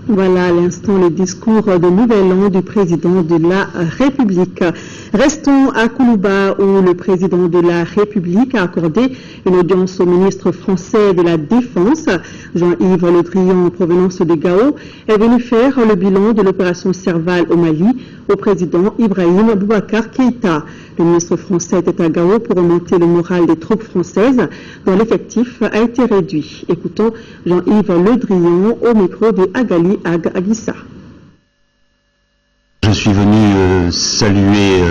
Voilà à l'instant le discours de Nouvel An du président de la République. Restons à Koulouba où le président de la République a accordé une audience au ministre français de la Défense. Jean-Yves Le Drian, en provenance de Gao, est venu faire le bilan de l'opération Serval au Mali au président Ibrahim Boubacar Keïta. Le ministre français était à Gao pour remonter le moral des troupes françaises dont l'effectif a été réduit. Écoutons Jean-Yves Le Drian au micro de Agali Ag Aguissa. Je suis venu saluer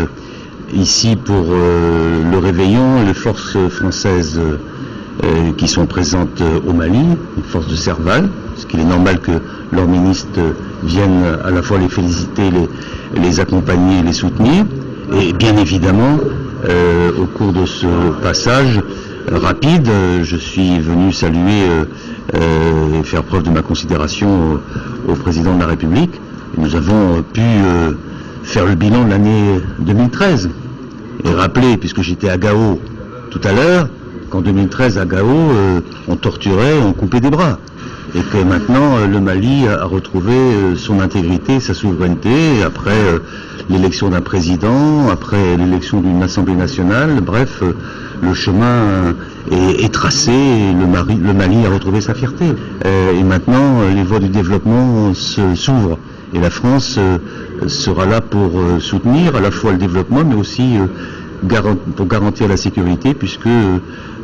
ici pour le réveillon les forces françaises qui sont présentes au Mali, les forces de Serval, parce qu'il est normal que leurs ministres viennent à la fois les féliciter, les accompagner et les soutenir. Et bien évidemment, au cours de ce passage rapide, je suis venu saluer et faire preuve de ma considération au président de la République. Nous avons pu faire le bilan de l'année 2013 et rappeler, puisque j'étais à Gao tout à l'heure, qu'en 2013 à Gao, on torturait, on coupait des bras. Et que maintenant, le Mali a retrouvé son intégrité, sa souveraineté, après l'élection d'un président, après l'élection d'une Assemblée nationale, bref, le chemin est tracé, et le Mali a retrouvé sa fierté. Et maintenant, les voies du développement s'ouvrent. Et la France sera là pour soutenir à la fois le développement, mais aussi pour garantir la sécurité, puisque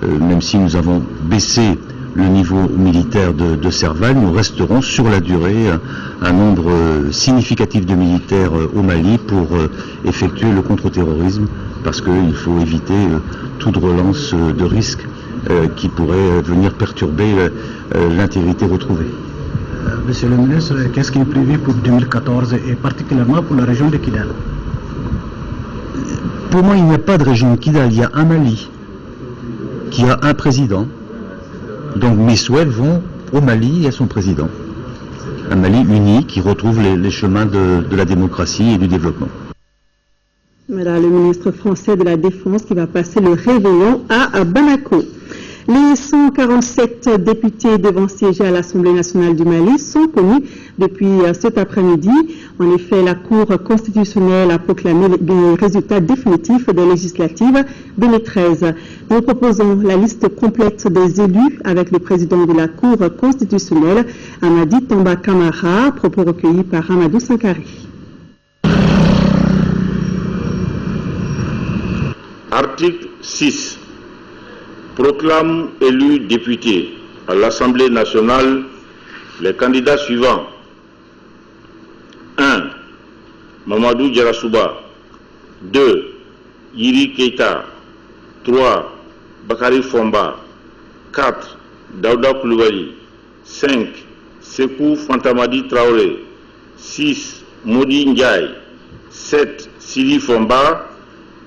même si nous avons baissé le niveau militaire de Serval, nous resterons sur la durée un nombre significatif de militaires au Mali pour effectuer le contre-terrorisme, parce qu'il faut éviter toute relance de risque qui pourrait venir perturber l'intégrité retrouvée. Monsieur le ministre, qu'est-ce qui est prévu pour 2014 et particulièrement pour la région de Kidal? Pour moi, il n'y a pas de région de Kidal, il y a un Mali qui a un président. Donc mes souhaits vont au Mali et à son président. Un Mali uni qui retrouve les chemins de la démocratie et du développement. Voilà le ministre français de la Défense qui va passer le réveillon à Bamako. Les 147 députés devant siéger à l'Assemblée nationale du Mali sont connus depuis cet après-midi. En effet, la Cour constitutionnelle a proclamé les résultats définitifs des législatives 2013. Nous proposons la liste complète des élus avec le président de la Cour constitutionnelle, Amadi Tamba Kamara, propos recueillis par Amadou Sankari. Article 6. Proclame élus députés à l'Assemblée nationale les candidats suivants. 1. Mamadou Djarasouba. 2. Yiri Keïta. 3. Bakari Fomba. 4. Daouda Koulibaly. 5. Sekou Fantamadi Traoré. 6. Modi Ndiaye. 7. Sidi Fomba.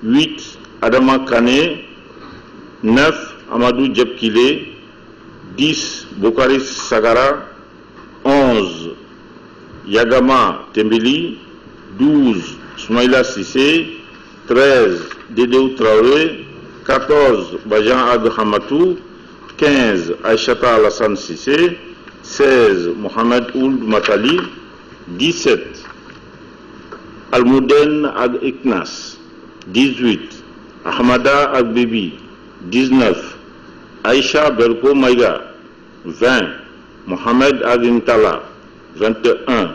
8. Adama Kane. 9. Amadou Djebkile, 10. Bokari Sagara, 11. Yagama Tembeli, 12. Soumaïla Sissé, 13. Dédéou Traoré, 14. Bajan Ad Hamatou, 15. Aïchata Alassane Sissé, 16. Mohamed Ould Matali, 17. Almouden Ad Iknas, 18. Ahmada Ad Bibi, 19. Aïcha Berko Maïga, 20. Mohamed Adin Tala, 21.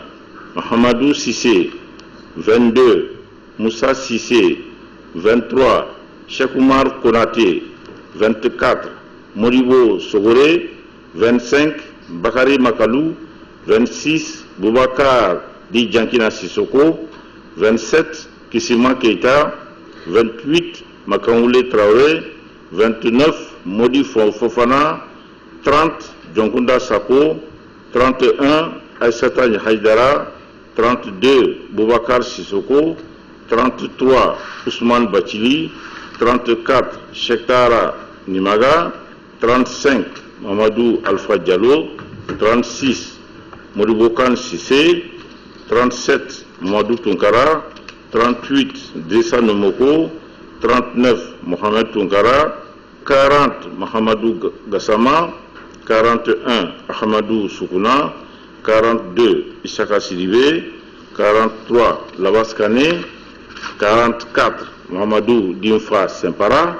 Mohamedou Sissé, 22. Moussa Sissé, 23. Cheikh Oumar Konaté, 24. Moribo Sogoré, 25. Bakari Makalou, 26. Boubacar Di Djankina Sissoko, 27. Kissima Keïta, 28. Makangoulé Traoré, 29. Modi Fofana, 30. Djonkunda Sako, 31. Aïssata Haïdara, 32. Boubacar Sissoko, 33. Ousmane Bachili, 34. Shektara Nimaga, 35. Mamadou Alpha Diallo, 36. Modibokan Sissé, 37. Mamadou Tunkara, 38. Dessa Nomoko, 39. Mohamed Tunkara, 40. Mahamadou Gassama, 41. Ahmadou Soukouna, 42, Ishaka Sidibé. 43, Labas Kane. 44, Mohamedou Dimfa Sempara.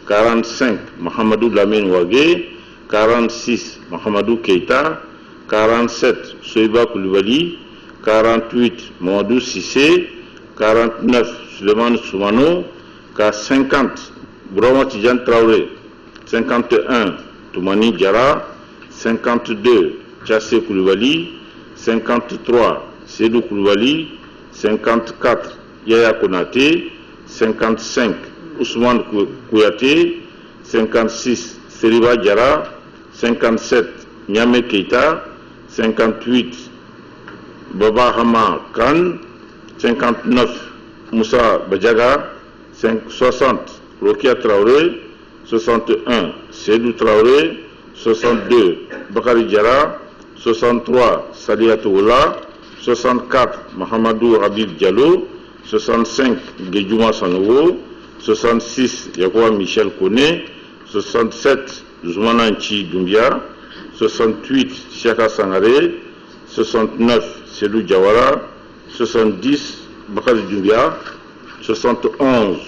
45, Mohamedou Lamine Ouagé. 46, Mohamedou Keita. 47, Soiba Koulibaly. 48, Mamadou Sissé. 49, Suleiman Soumano. 50, Bourama Tidjane Traoré. 51, Toumani Diarra. 52, Tchassé Koulibaly. 53, Sédou Koulibaly. 54, Yaya Konaté. 55, Ousmane Kouyaté. 56, Seriba Diarra. 57, Niamé Keita. 58, Baba Hama Khan. 59, Moussa Badjaga. 60, Rokia Traoré. 61, Sédou Traoré. 62, Bakari Diarra. 63, Sadia Togola. 64, Mahamadou Habib Diallo. 65, Guédjouma Sanogo. 66, Yakoua Michel Kone. 67, Zoumana Nchi Doumbia. 68, Siaka Sangare. 69, Sedou Diawara. 70, Bakari Doumbia. 71,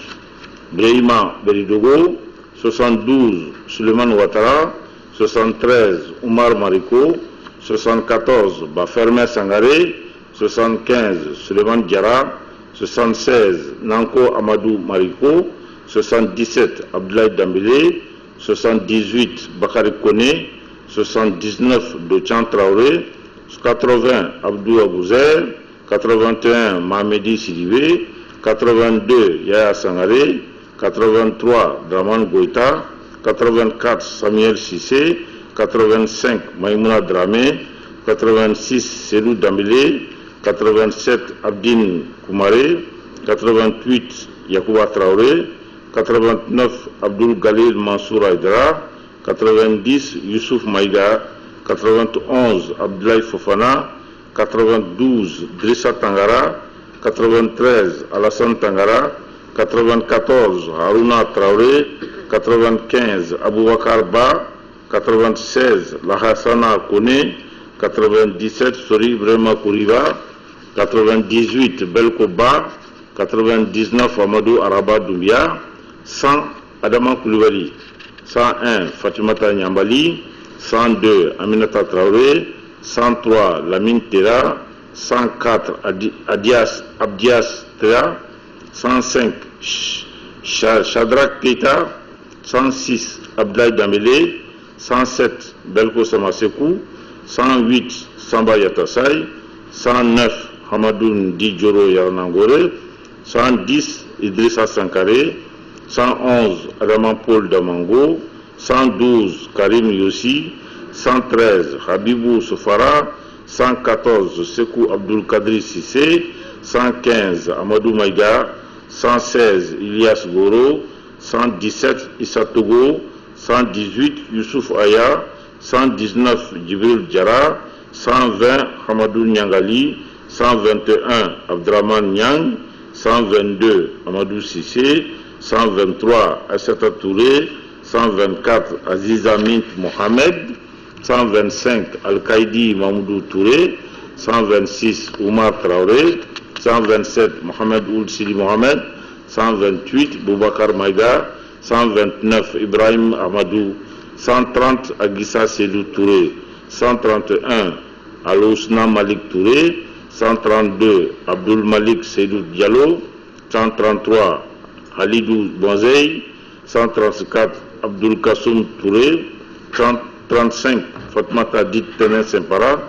Brahima Beridogo. 72, Suleiman Ouattara. 73, Oumar Mariko. 74, Bafermer Sangare. 75, Suleiman Diarra. 76, Nanko Amadou Mariko. 77, Abdoulaye Dambélé. 78, Bakari Kone. 79, Dochan Traoré. 80, Abdou Abouzer. 81, Mamedi Sidibé. 82, Yaya Sangare. 83, Draman Goïta. 84, Samuel Sissé. 85, Maïmouna Dramé. 86, Selou Dambélé. 87, Abdine Koumaré. 88, Yakouba Traoré. 89, Abdoul Galil Mansour Aydra. 90, Youssouf Maïga. 91, Abdoulaye Fofana. 92, Drissa Tangara. 93, Alassane Tangara. 94, Harouna Traoré. 95, Aboubakar Ba. 96, Lahassana Kone. 97, Sori Brema Kouriva. 98, Belko Ba. 99, Amadou Araba Doumbia. 100, Adama Koulibaly. 101, Fatimata Nyambali. 102, Aminata Traoré. 103, Lamine Tera. 104, Abdias Tera. 105, Chadrak Keita. 106, Abdoulaye Dambélé. 107, Belko Samasekou. 108, Samba Yatassay. 109, Hamadou Ndijoro Yarnangore. 110, Idrissa Sankare. 111, Adaman Paul Damango. 112, Karim Yossi. 113, Habibou Soufara. 114, Sekou Abdul Kadri Sissé. 115, Amadou Maïga. 116, Ilyas Goro. 117, Issa Togo. 118, Youssouf Aya. 119, Djibril Diarra. 120, Hamadou Nyangali. 121, Abdraman Nyang. 122, Amadou Sissé. 123, Assata Touré. 124, Aziza Mint Mohamed. 125, Al-Qaïdi Mamoudou Touré. 126, Oumar Traoré. 127, Mohamed Ould Sidi Mohamed. 128, Boubacar Maïga. 129, Ibrahim Amadou. 130, Aguissa Sédou Touré. 131, Alousna Malik Touré. 132, Abdoul Malik Sédou Diallo. 133, Halidou Bonzei. 134, Abdoul Kassoum Touré. 135, Fatmata Dit Tenen Sempara.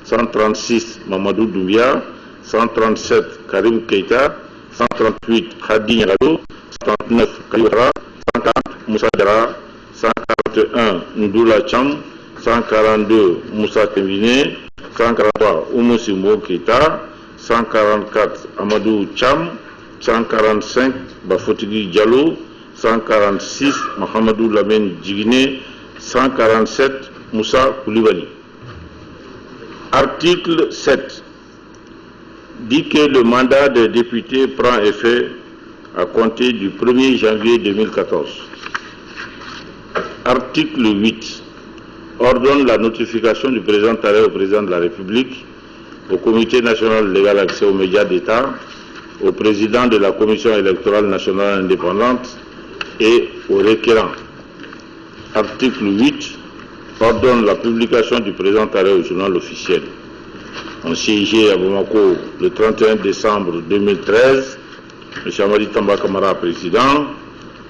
136, Mamadou Doumbia. 137, Karim Keita. 138, Khadi Nyagado. 139, Kayouara. 140, Moussa Diarra. 141, Ndoula Cham. 142, Moussa Kembine. 143, Oumou Simbo Keita. 144, Amadou Cham. 145, Bafotigi Diallo. 146, Mohamedou Lamine Djigné. 147, Moussa Koulibaly. Article 7 dit que le mandat des députés prend effet à compter du 1er janvier 2014. Article 8. ordonne la notification du président Taré au président de la République, au Comité national légal accès aux médias d'État, au président de la Commission électorale nationale indépendante et au requérant. Article 8 ordonne la publication du président Taré au journal officiel. En siégé à Bamako le 31 décembre 2013, M. Amadi Tamba Kamara, président,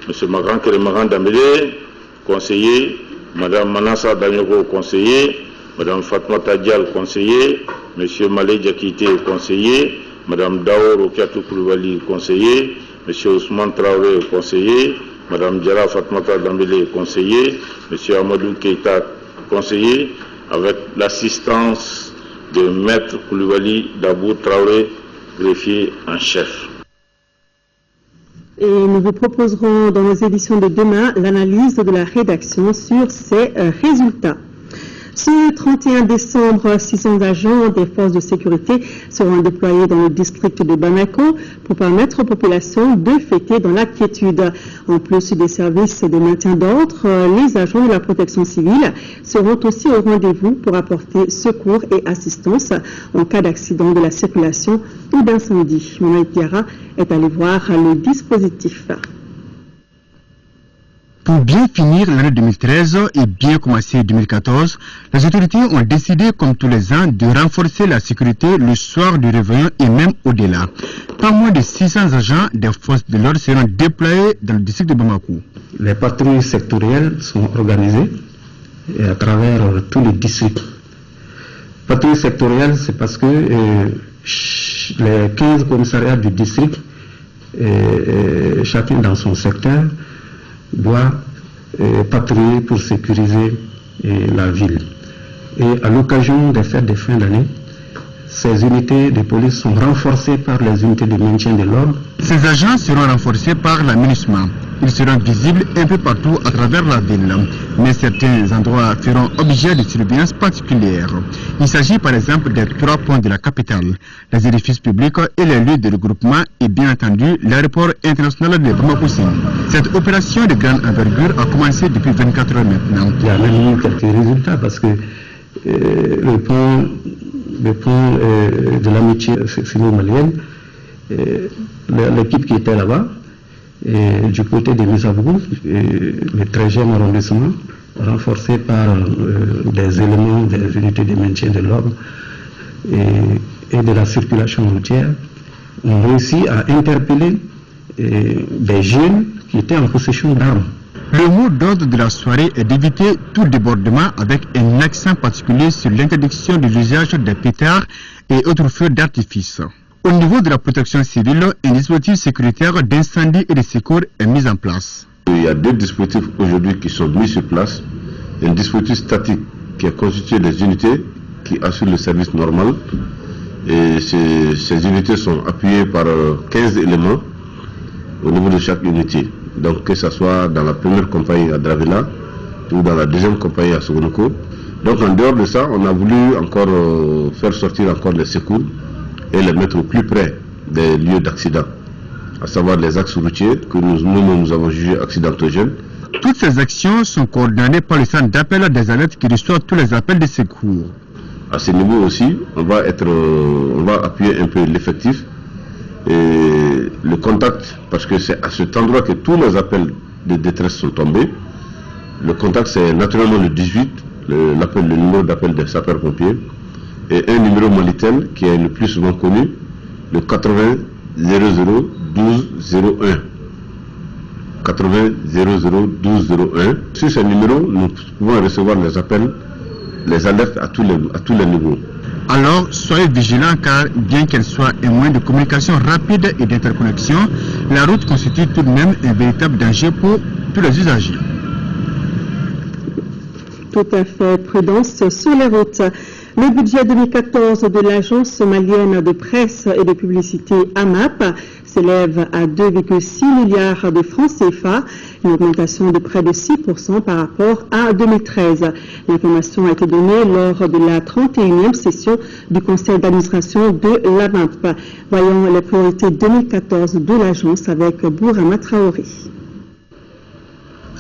M. Magran Keremagan Dambélé, conseiller, Mme Manassa Danyoko, conseiller, Mme Fatmata Dial, conseiller, M. Malé Diakité, conseiller, Mme Dao Rokiatou Koulibaly, conseiller, M. Ousmane Traoré, conseiller, Mme Diara Fatmata Dambélé, conseiller, M. Amadou Keita, conseiller, avec l'assistance de Maître Koulibaly Dabou Traoré, greffier en chef. Et nous vous proposerons dans nos éditions de demain l'analyse de la rédaction sur ces résultats. Ce 31 décembre, 600 agents des forces de sécurité seront déployés dans le district de Bamako pour permettre aux populations de fêter dans la quiétude. En plus des services de maintien d'ordre, les agents de la protection civile seront aussi au rendez-vous pour apporter secours et assistance en cas d'accident de la circulation ou d'incendie. Mohamed Diarra est allé voir le dispositif. Pour bien finir l'année 2013 et bien commencer 2014, les autorités ont décidé, comme tous les ans, de renforcer la sécurité le soir du réveillon et même au-delà. Pas moins de 600 agents des forces de l'ordre seront déployés dans le district de Bamako. Les patrouilles sectorielles sont organisées à travers tous les districts. Patrouilles sectorielles, c'est parce que les 15 commissariats du district, chacun dans son secteur, doit patrouiller pour sécuriser la ville. Et à l'occasion des fêtes de fin d'année, ces unités de police sont renforcées par les unités de maintien de l'ordre. Ces agents seront renforcés par la MINUSMA. Ils seront visibles un peu partout à travers la ville, mais certains endroits feront objet de surveillance particulière. Il s'agit par exemple des 3 points de la capitale, les édifices publics et les lieux de regroupement et bien entendu l'aéroport international de Bamako-Sine. Cette opération de grande envergure a commencé depuis 24 heures maintenant. Il y a même eu quelques résultats parce que le pont de l'amitié sino-malienne, l'équipe qui était là-bas, du côté de Misabougou, le 13e arrondissement, renforcé par des éléments des unités de maintien de l'ordre et de la circulation routière, ont réussi à interpeller des jeunes qui étaient en possession d'armes. Le mot d'ordre de la soirée est d'éviter tout débordement avec un accent particulier sur l'interdiction de l'usage des pétards et autres feux d'artifice. Au niveau de la protection civile, un dispositif sécuritaire d'incendie et de secours est mis en place. Il y a 2 dispositifs aujourd'hui qui sont mis sur place. Un dispositif statique qui est constitué des unités qui assurent le service normal. Et ces unités sont appuyées par 15 éléments au niveau de chaque unité. Donc que ce soit dans la première compagnie à Dravila ou dans la deuxième compagnie à Sogonoko. Donc en dehors de ça, on a voulu encore faire sortir encore les secours et les mettre au plus près des lieux d'accident, à savoir les axes routiers que nous avons jugés accidentogènes. Toutes ces actions sont coordonnées par le centre d'appel des alertes qui reçoit tous les appels de secours. À ce niveau aussi, on va appuyer un peu l'effectif et le contact, parce que c'est à cet endroit que tous les appels de détresse sont tombés. Le contact, c'est naturellement le 18, le numéro d'appel des sapeurs-pompiers, et un numéro Malitel qui est le plus souvent connu, le 80 00 12 01. 80 00 12 01. Sur ce numéro, nous pouvons recevoir les appels, les alertes à tous les niveaux. Alors, soyez vigilants car bien qu'elle soit un moyen de communication rapide et d'interconnexion, la route constitue tout de même un véritable danger pour tous les usagers. Tout à fait, prudence sur les routes. Le budget 2014 de l'Agence malienne de presse et de publicité AMAP s'élève à 2,6 milliards de francs CFA, une augmentation de près de 6% par rapport à 2013. L'information a été donnée lors de la 31e session du conseil d'administration de l'AMAP. Voyons les priorités 2014 de l'agence avec Bourama Traoré.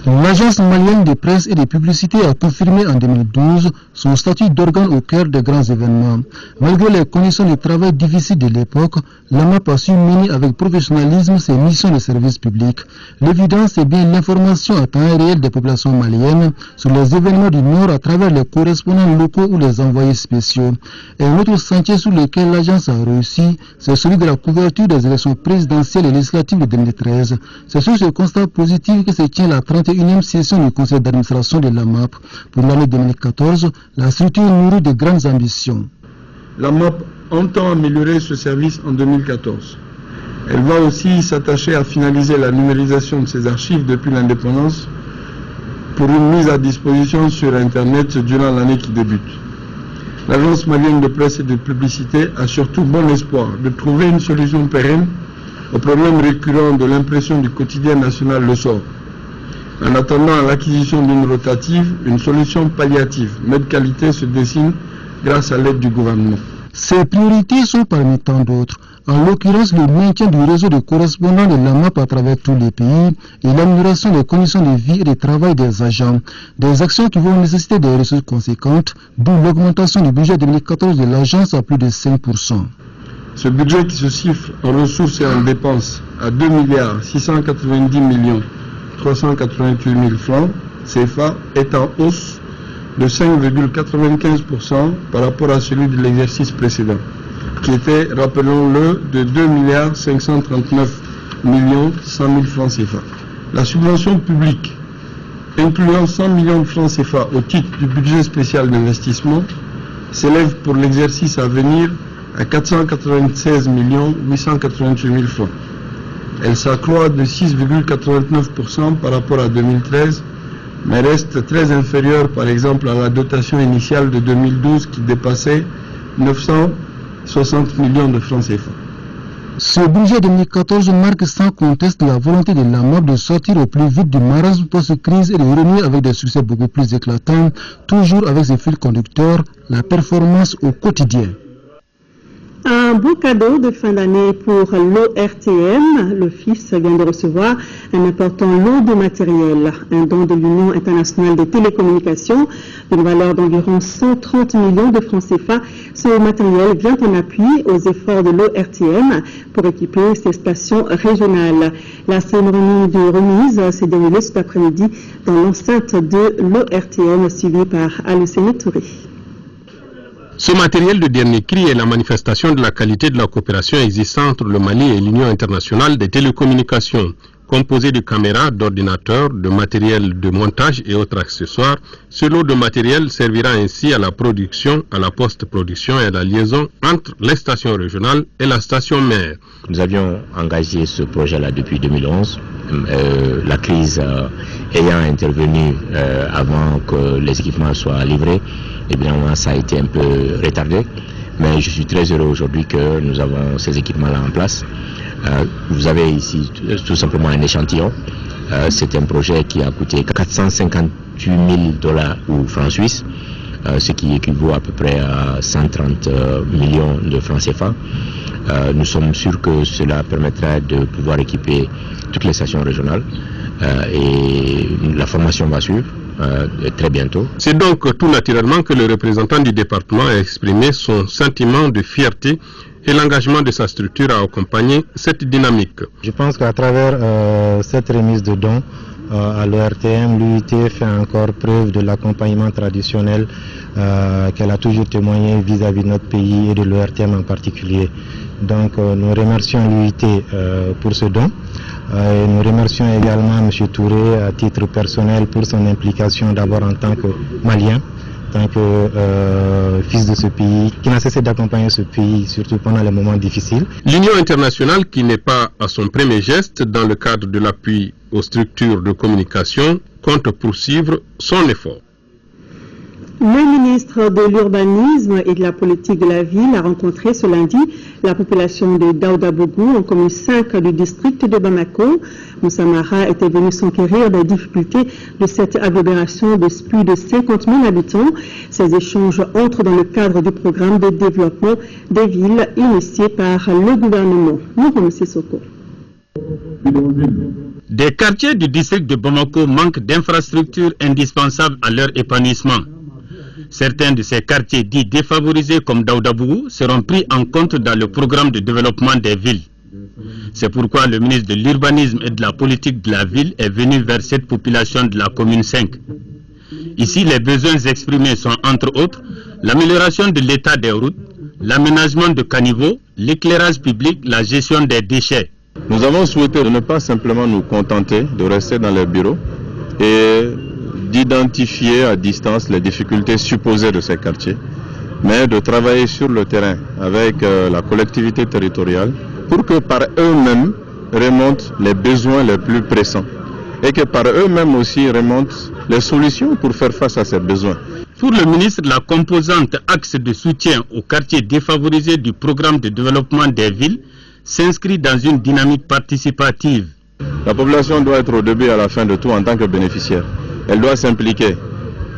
L'agence malienne de presse et de publicité a confirmé en 2012 son statut d'organe au cœur des grands événements. Malgré les conditions de travail difficiles de l'époque, l'AMAP a su mener avec professionnalisme ses missions de service public. L'évidence est bien l'information à temps réel des populations maliennes sur les événements du Nord à travers les correspondants locaux ou les envoyés spéciaux. Et un autre sentier sur lequel l'agence a réussi, c'est celui de la couverture des élections présidentielles et législatives de 2013. C'est sur ce constat positif que se tient la 31e session du conseil d'administration de l'AMAP. Pour l'année 2014, la structure nourrit de grandes ambitions. L'AMAP entend améliorer ce service en 2014. Elle va aussi s'attacher à finaliser la numérisation de ses archives depuis l'indépendance pour une mise à disposition sur Internet durant l'année qui débute. L'agence malienne de presse et de publicité a surtout bon espoir de trouver une solution pérenne au problème récurrent de l'impression du quotidien national Le Sort. En attendant l'acquisition d'une rotative, une solution palliative, mais de qualité, se dessine grâce à l'aide du gouvernement. Ces priorités sont parmi tant d'autres. En l'occurrence, le maintien du réseau de correspondants de l'AMAP à travers tous les pays et l'amélioration des conditions de vie et de travail des agents. Des actions qui vont nécessiter des ressources conséquentes, d'où l'augmentation du budget 2014 de l'agence à plus de 5%. Ce budget qui se chiffre en ressources et en dépenses à 2 690 388 000 francs CFA est en hausse de 5,95% par rapport à celui de l'exercice précédent, qui était, rappelons-le, de 2 539 100 000 francs CFA. La subvention publique, incluant 100 millions de francs CFA au titre du budget spécial d'investissement, s'élève pour l'exercice à venir à 496 888 000 francs. Elle s'accroît de 6,89% par rapport à 2013, mais reste très inférieure par exemple à la dotation initiale de 2012 qui dépassait 960 millions de francs CFA. Ce budget 2014 marque sans conteste la volonté de l'AMAP de sortir au plus vite du marasme post-crise et de revenir avec des succès beaucoup plus éclatants, toujours avec ses fils conducteurs, la performance au quotidien. Un beau cadeau de fin d'année pour l'ORTM. L'Office vient de recevoir un important lot de matériel, un don de l'Union internationale des télécommunications d'une valeur d'environ 130 millions de francs CFA. Ce matériel vient en appui aux efforts de l'ORTM pour équiper ses stations régionales. La cérémonie de remise s'est déroulée cet après-midi dans l'enceinte de l'ORTM, suivie par Alucene Touré. Ce matériel de dernier cri est la manifestation de la qualité de la coopération existante entre le Mali et l'Union internationale des télécommunications. Composé de caméras, d'ordinateurs, de matériel de montage et autres accessoires, ce lot de matériel servira ainsi à la production, à la post-production et à la liaison entre les stations régionales et la station mère. Nous avions engagé ce projet-là depuis 2011. La crise ayant intervenu avant que les équipements soient livrés, évidemment ça a été un peu retardé, mais je suis très heureux aujourd'hui que nous avons ces équipements-là en place. Vous avez ici tout simplement un échantillon. C'est un projet qui a coûté 458 000 $ ou francs suisses, ce qui équivaut à peu près à 130 millions de francs CFA. Nous sommes sûrs que cela permettra de pouvoir équiper toutes les stations régionales et la formation va suivre très bientôt. C'est donc tout naturellement que le représentant du département a exprimé son sentiment de fierté et l'engagement de sa structure à accompagner cette dynamique. Je pense qu'à travers cette remise de dons à l'ORTM, l'UIT fait encore preuve de l'accompagnement traditionnel qu'elle a toujours témoigné vis-à-vis de notre pays et de l'ORTM en particulier. Donc nous remercions l'UIT pour ce don. Et nous remercions également M. Touré à titre personnel pour son implication d'abord en tant que Malien, en tant que fils de ce pays, qui n'a cessé d'accompagner ce pays, surtout pendant les moments difficiles. L'Union internationale, qui n'est pas à son premier geste dans le cadre de l'appui aux structures de communication, compte poursuivre son effort. Le ministre de l'Urbanisme et de la Politique de la Ville a rencontré ce lundi la population de Daoudabougou, en commune 5 du district de Bamako. Moussa Mara était venu s'enquérir des difficultés de cette agglomération de plus de 50 000 habitants. Ces échanges entrent dans le cadre du programme de développement des villes initié par le gouvernement. Nous remercions Sissoko. Des quartiers du district de Bamako manquent d'infrastructures indispensables à leur épanouissement. Certains de ces quartiers dits défavorisés comme Daoudabougou seront pris en compte dans le programme de développement des villes. C'est pourquoi le ministre de l'Urbanisme et de la Politique de la Ville est venu vers cette population de la commune 5. Ici, les besoins exprimés sont entre autres l'amélioration de l'état des routes, l'aménagement de caniveaux, l'éclairage public, la gestion des déchets. Nous avons souhaité ne pas simplement nous contenter de rester dans les bureaux et d'identifier à distance les difficultés supposées de ces quartiers, mais de travailler sur le terrain avec la collectivité territoriale pour que par eux-mêmes remontent les besoins les plus pressants et que par eux-mêmes aussi remontent les solutions pour faire face à ces besoins. Pour le ministre, la composante axe de soutien aux quartiers défavorisés du programme de développement des villes s'inscrit dans une dynamique participative. La population doit être au début et à la fin de tout en tant que bénéficiaire. Elle doit s'impliquer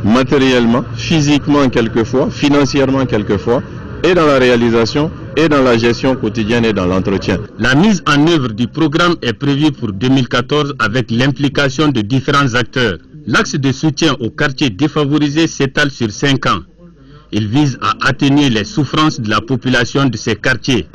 matériellement, physiquement quelquefois, financièrement quelquefois, et dans la réalisation, et dans la gestion quotidienne et dans l'entretien. La mise en œuvre du programme est prévue pour 2014 avec l'implication de différents acteurs. L'axe de soutien aux quartiers défavorisés s'étale sur 5 ans. Il vise à atténuer les souffrances de la population de ces quartiers.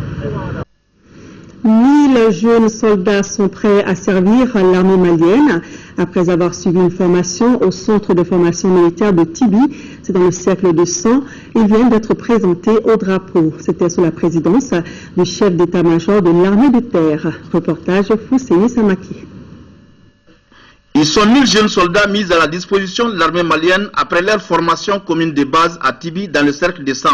1000 jeunes soldats sont prêts à servir l'armée malienne. Après avoir suivi une formation au centre de formation militaire de Tibi, c'est dans le cercle de 100, ils viennent d'être présentés au drapeau. C'était sous la présidence du chef d'état-major de l'armée de terre. Reportage Fousseini Samaki. Ils sont 1000 jeunes soldats mis à la disposition de l'armée malienne après leur formation commune de base à Tibi dans le cercle de 100.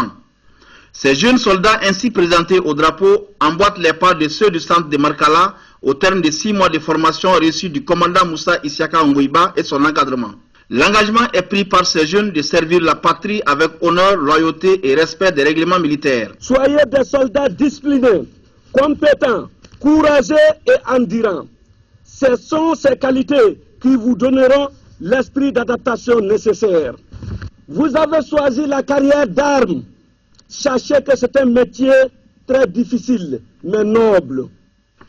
Ces jeunes soldats ainsi présentés au drapeau emboîtent les pas de ceux du centre de Markala au terme de 6 mois de formation reçue du commandant Moussa Isiaka Ngouiba et son encadrement. L'engagement est pris par ces jeunes de servir la patrie avec honneur, loyauté et respect des règlements militaires. Soyez des soldats disciplinés, compétents, courageux et endurants. Ce sont ces qualités qui vous donneront l'esprit d'adaptation nécessaire. Vous avez choisi la carrière d'armes. Sachez que c'est un métier très difficile, mais noble.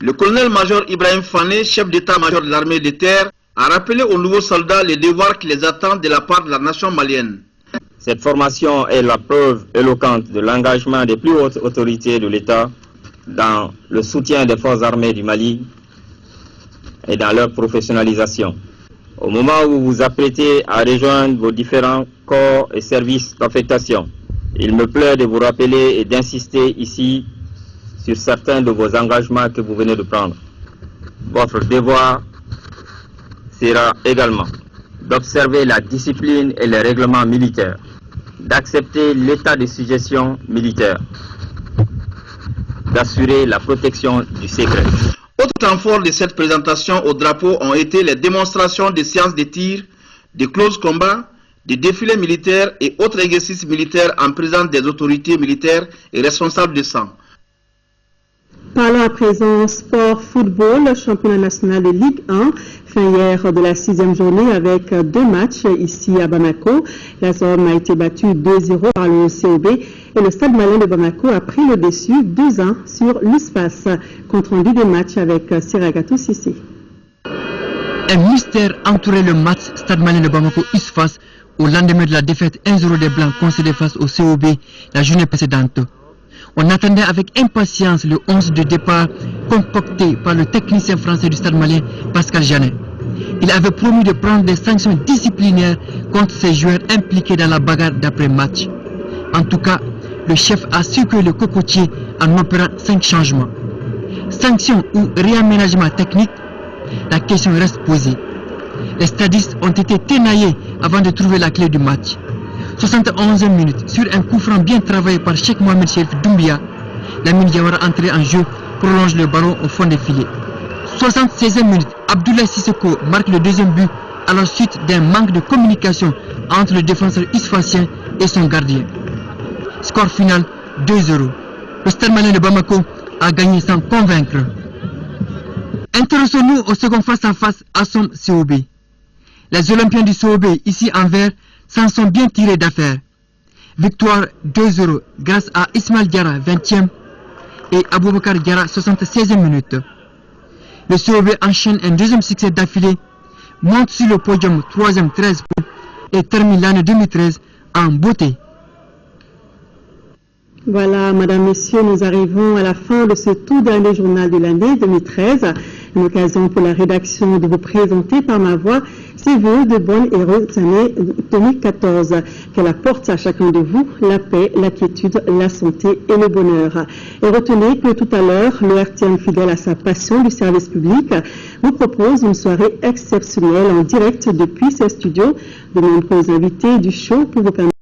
Le colonel-major Ibrahim Fane, chef d'état-major de l'armée de terre, a rappelé aux nouveaux soldats les devoirs qui les attendent de la part de la nation malienne. Cette formation est la preuve éloquente de l'engagement des plus hautes autorités de l'État dans le soutien des forces armées du Mali et dans leur professionnalisation. Au moment où vous vous apprêtez à rejoindre vos différents corps et services d'affectation, il me plaît de vous rappeler et d'insister ici sur certains de vos engagements que vous venez de prendre. Votre devoir sera également d'observer la discipline et les règlements militaires, d'accepter l'état de suggestion militaire, d'assurer la protection du secret. Autre temps fort de cette présentation au drapeau ont été les démonstrations de séances de tir, de close combat, des défilés militaires et autres exercices militaires en présence des autorités militaires et responsables de sang. Parlons à présent sport football, le championnat national de Ligue 1, fin hier de la 6e journée avec 2 matchs ici à Bamako. La zone a été battue 2-0 par le COB et le Stade malien de Bamako a pris le dessus 2-1 sur l'USFAS. Compte rendu des matchs avec Siragatou Sissi. Un mystère entourait le match Stade malien de Bamako-USFAS au lendemain de la défaite 1-0 des Blancs concédée face au COB la journée précédente. On attendait avec impatience le 11 de départ concocté par le technicien français du Stade malien, Pascal Janet. Il avait promis de prendre des sanctions disciplinaires contre ces joueurs impliqués dans la bagarre d'après-match. En tout cas, le chef a sucré le cocotier en opérant 5 changements. Sanctions ou réaménagement technique, la question reste posée. Les stadistes ont été ténaillés avant de trouver la clé du match. 71 minutes sur un coup franc bien travaillé par Cheikh Mohamed Chérif Doumbia, Lamine Diawara entré en jeu prolonge le ballon au fond des filets. 76e minute, Abdoulaye Sissoko marque le 2e but à la suite d'un manque de communication entre le défenseur usfacien et son gardien. Score final 2-0. Le Stade malien de Bamako a gagné sans convaincre. Intéressons-nous au second face-à-face à Som COB. Les Olympiens du COB, ici en vert, s'en sont bien tirés d'affaire. Victoire 2-0 grâce à Ismaël Diarra, 20e, et Aboubakar Diarra, 76e minute. Le COB enchaîne un deuxième succès d'affilée, monte sur le podium 3e 13 points et termine l'année 2013 en beauté. Voilà, Madame, Messieurs, nous arrivons à la fin de ce tout dernier journal de l'année 2013. Une occasion pour la rédaction de vous présenter par ma voix ses vœux de bonne et heureuse année 2014. Qu'elle apporte à chacun de vous la paix, la quiétude, la santé et le bonheur. Et retenez que tout à l'heure, le RTM, fidèle à sa passion du service public, vous propose une soirée exceptionnelle en direct depuis ses studios. De nombreux invités du show pour vous permettre